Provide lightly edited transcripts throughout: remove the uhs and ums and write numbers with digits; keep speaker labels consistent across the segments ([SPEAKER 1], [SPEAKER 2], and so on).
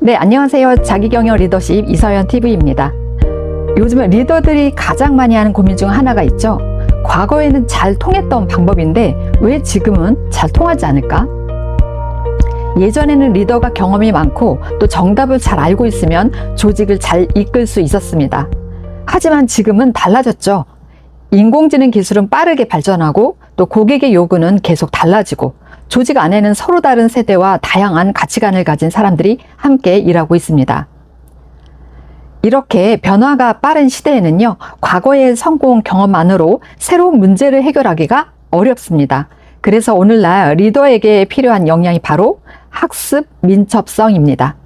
[SPEAKER 1] 네, 안녕하세요. 자기경영 리더십 이서연 TV입니다. 요즘은 리더들이 가장 많이 하는 고민 중 하나가 있죠. 과거에는 잘 통했던 방법인데 왜 지금은 잘 통하지 않을까? 예전에는 리더가 경험이 많고 또 정답을 잘 알고 있으면 조직을 잘 이끌 수 있었습니다. 하지만 지금은 달라졌죠. 인공지능 기술은 빠르게 발전하고 또 고객의 요구는 계속 달라지고 조직 안에는 서로 다른 세대와 다양한 가치관을 가진 사람들이 함께 일하고 있습니다. 이렇게 변화가 빠른 시대에는요, 과거의 성공 경험만으로 새로운 문제를 해결하기가 어렵습니다. 그래서 오늘날 리더에게 필요한 역량이 바로 학습 민첩성입니다.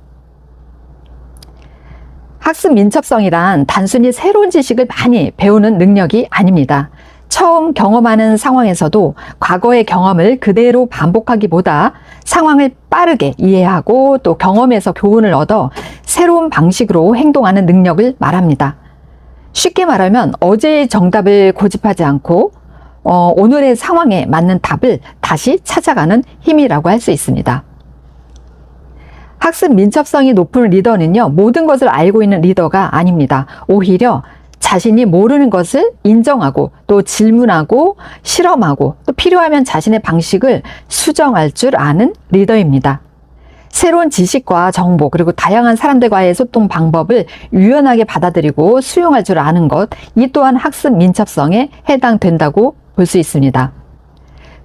[SPEAKER 1] 학습 민첩성이란 단순히 새로운 지식을 많이 배우는 능력이 아닙니다. 처음 경험하는 상황에서도 과거의 경험을 그대로 반복하기보다 상황을 빠르게 이해하고 또 경험에서 교훈을 얻어 새로운 방식으로 행동하는 능력을 말합니다. 쉽게 말하면 어제의 정답을 고집하지 않고 오늘의 상황에 맞는 답을 다시 찾아가는 힘이라고 할 수 있습니다. 학습 민첩성이 높은 리더는요, 모든 것을 알고 있는 리더가 아닙니다. 오히려 자신이 모르는 것을 인정하고 또 질문하고 실험하고 또 필요하면 자신의 방식을 수정할 줄 아는 리더입니다. 새로운 지식과 정보 그리고 다양한 사람들과의 소통 방법을 유연하게 받아들이고 수용할 줄 아는 것, 이 또한 학습 민첩성에 해당된다고 볼 수 있습니다.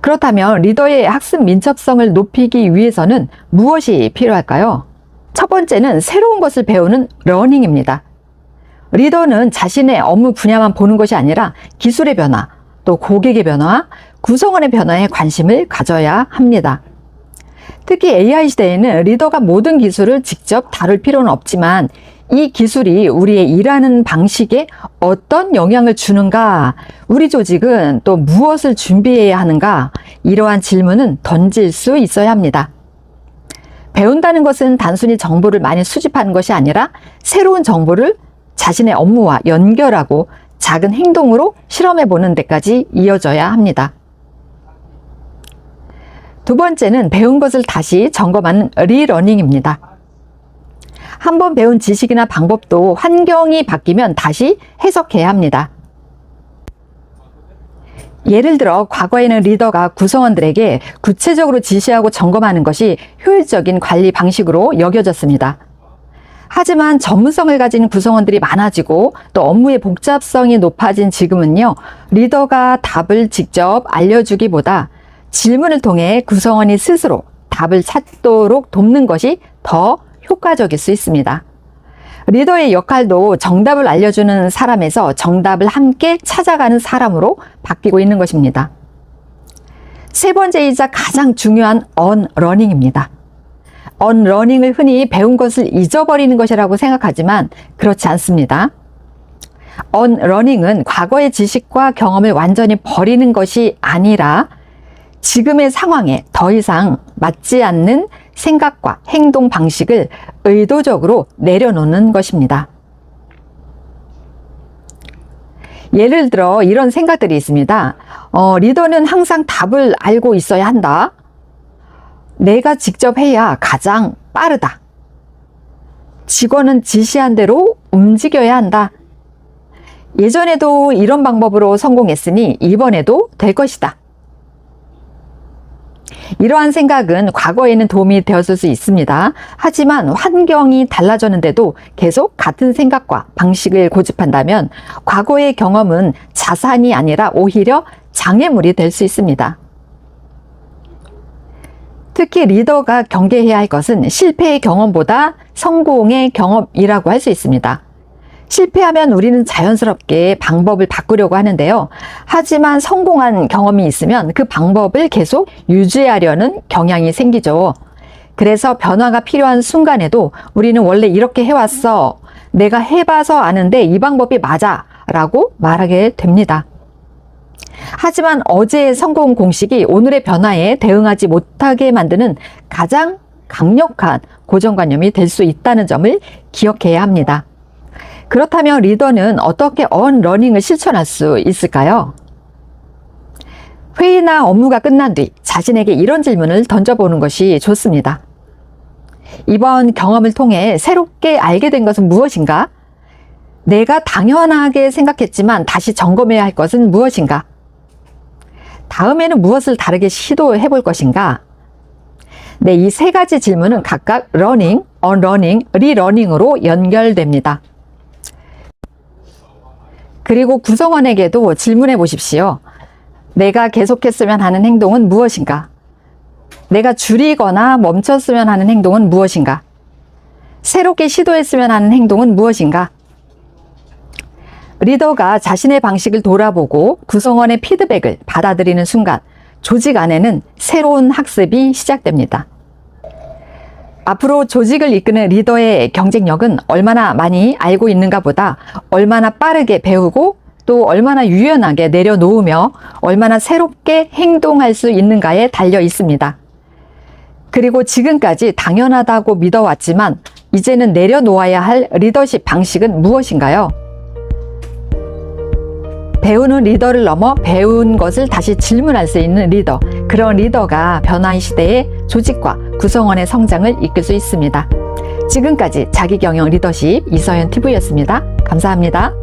[SPEAKER 1] 그렇다면 리더의 학습 민첩성을 높이기 위해서는 무엇이 필요할까요? 첫 번째는 새로운 것을 배우는 러닝입니다. 리더는 자신의 업무 분야만 보는 것이 아니라 기술의 변화, 또 고객의 변화, 구성원의 변화에 관심을 가져야 합니다. 특히 AI 시대에는 리더가 모든 기술을 직접 다룰 필요는 없지만 이 기술이 우리의 일하는 방식에 어떤 영향을 주는가, 우리 조직은 또 무엇을 준비해야 하는가, 이러한 질문은 던질 수 있어야 합니다. 배운다는 것은 단순히 정보를 많이 수집하는 것이 아니라 새로운 정보를 자신의 업무와 연결하고 작은 행동으로 실험해 보는 데까지 이어져야 합니다. 두 번째는 배운 것을 다시 점검하는 리러닝입니다. 한번 배운 지식이나 방법도 환경이 바뀌면 다시 해석해야 합니다. 예를 들어 과거에는 리더가 구성원들에게 구체적으로 지시하고 점검하는 것이 효율적인 관리 방식으로 여겨졌습니다. 하지만 전문성을 가진 구성원들이 많아지고 또 업무의 복잡성이 높아진 지금은요, 리더가 답을 직접 알려주기보다 질문을 통해 구성원이 스스로 답을 찾도록 돕는 것이 더 효과적일 수 있습니다. 리더의 역할도 정답을 알려주는 사람에서 정답을 함께 찾아가는 사람으로 바뀌고 있는 것입니다. 세 번째이자 가장 중요한 언러닝입니다. 언러닝을 흔히 배운 것을 잊어버리는 것이라고 생각하지만 그렇지 않습니다. 언러닝은 과거의 지식과 경험을 완전히 버리는 것이 아니라 지금의 상황에 더 이상 맞지 않는 생각과 행동 방식을 의도적으로 내려놓는 것입니다. 예를 들어 이런 생각들이 있습니다. 리더는 항상 답을 알고 있어야 한다. 내가 직접 해야 가장 빠르다. 직원은 지시한 대로 움직여야 한다. 예전에도 이런 방법으로 성공했으니 이번에도 될 것이다. 이러한 생각은 과거에는 도움이 되었을 수 있습니다. 하지만 환경이 달라졌는데도 계속 같은 생각과 방식을 고집한다면 과거의 경험은 자산이 아니라 오히려 장애물이 될 수 있습니다. 특히 리더가 경계해야 할 것은 실패의 경험보다 성공의 경험이라고 할 수 있습니다. 실패하면 우리는 자연스럽게 방법을 바꾸려고 하는데요. 하지만 성공한 경험이 있으면 그 방법을 계속 유지하려는 경향이 생기죠. 그래서 변화가 필요한 순간에도 우리는 원래 이렇게 해왔어. 내가 해봐서 아는데 이 방법이 맞아. 라고 말하게 됩니다. 하지만 어제의 성공 공식이 오늘의 변화에 대응하지 못하게 만드는 가장 강력한 고정관념이 될 수 있다는 점을 기억해야 합니다. 그렇다면 리더는 어떻게 언러닝을 실천할 수 있을까요? 회의나 업무가 끝난 뒤 자신에게 이런 질문을 던져보는 것이 좋습니다. 이번 경험을 통해 새롭게 알게 된 것은 무엇인가? 내가 당연하게 생각했지만 다시 점검해야 할 것은 무엇인가? 다음에는 무엇을 다르게 시도해 볼 것인가? 네, 이 세 가지 질문은 각각 러닝, 언러닝, 리러닝으로 연결됩니다. 그리고 구성원에게도 질문해 보십시오. 내가 계속했으면 하는 행동은 무엇인가? 내가 줄이거나 멈췄으면 하는 행동은 무엇인가? 새롭게 시도했으면 하는 행동은 무엇인가? 리더가 자신의 방식을 돌아보고 구성원의 피드백을 받아들이는 순간 조직 안에는 새로운 학습이 시작됩니다. 앞으로 조직을 이끄는 리더의 경쟁력은 얼마나 많이 알고 있는가 보다 얼마나 빠르게 배우고 또 얼마나 유연하게 내려놓으며 얼마나 새롭게 행동할 수 있는가에 달려 있습니다. 그리고 지금까지 당연하다고 믿어왔지만 이제는 내려놓아야 할 리더십 방식은 무엇인가요? 배우는 리더를 넘어 배운 것을 다시 질문할 수 있는 리더, 그런 리더가 변화의 시대에 조직과 구성원의 성장을 이끌 수 있습니다. 지금까지 자기경영 리더십 이서연 TV였습니다. 감사합니다.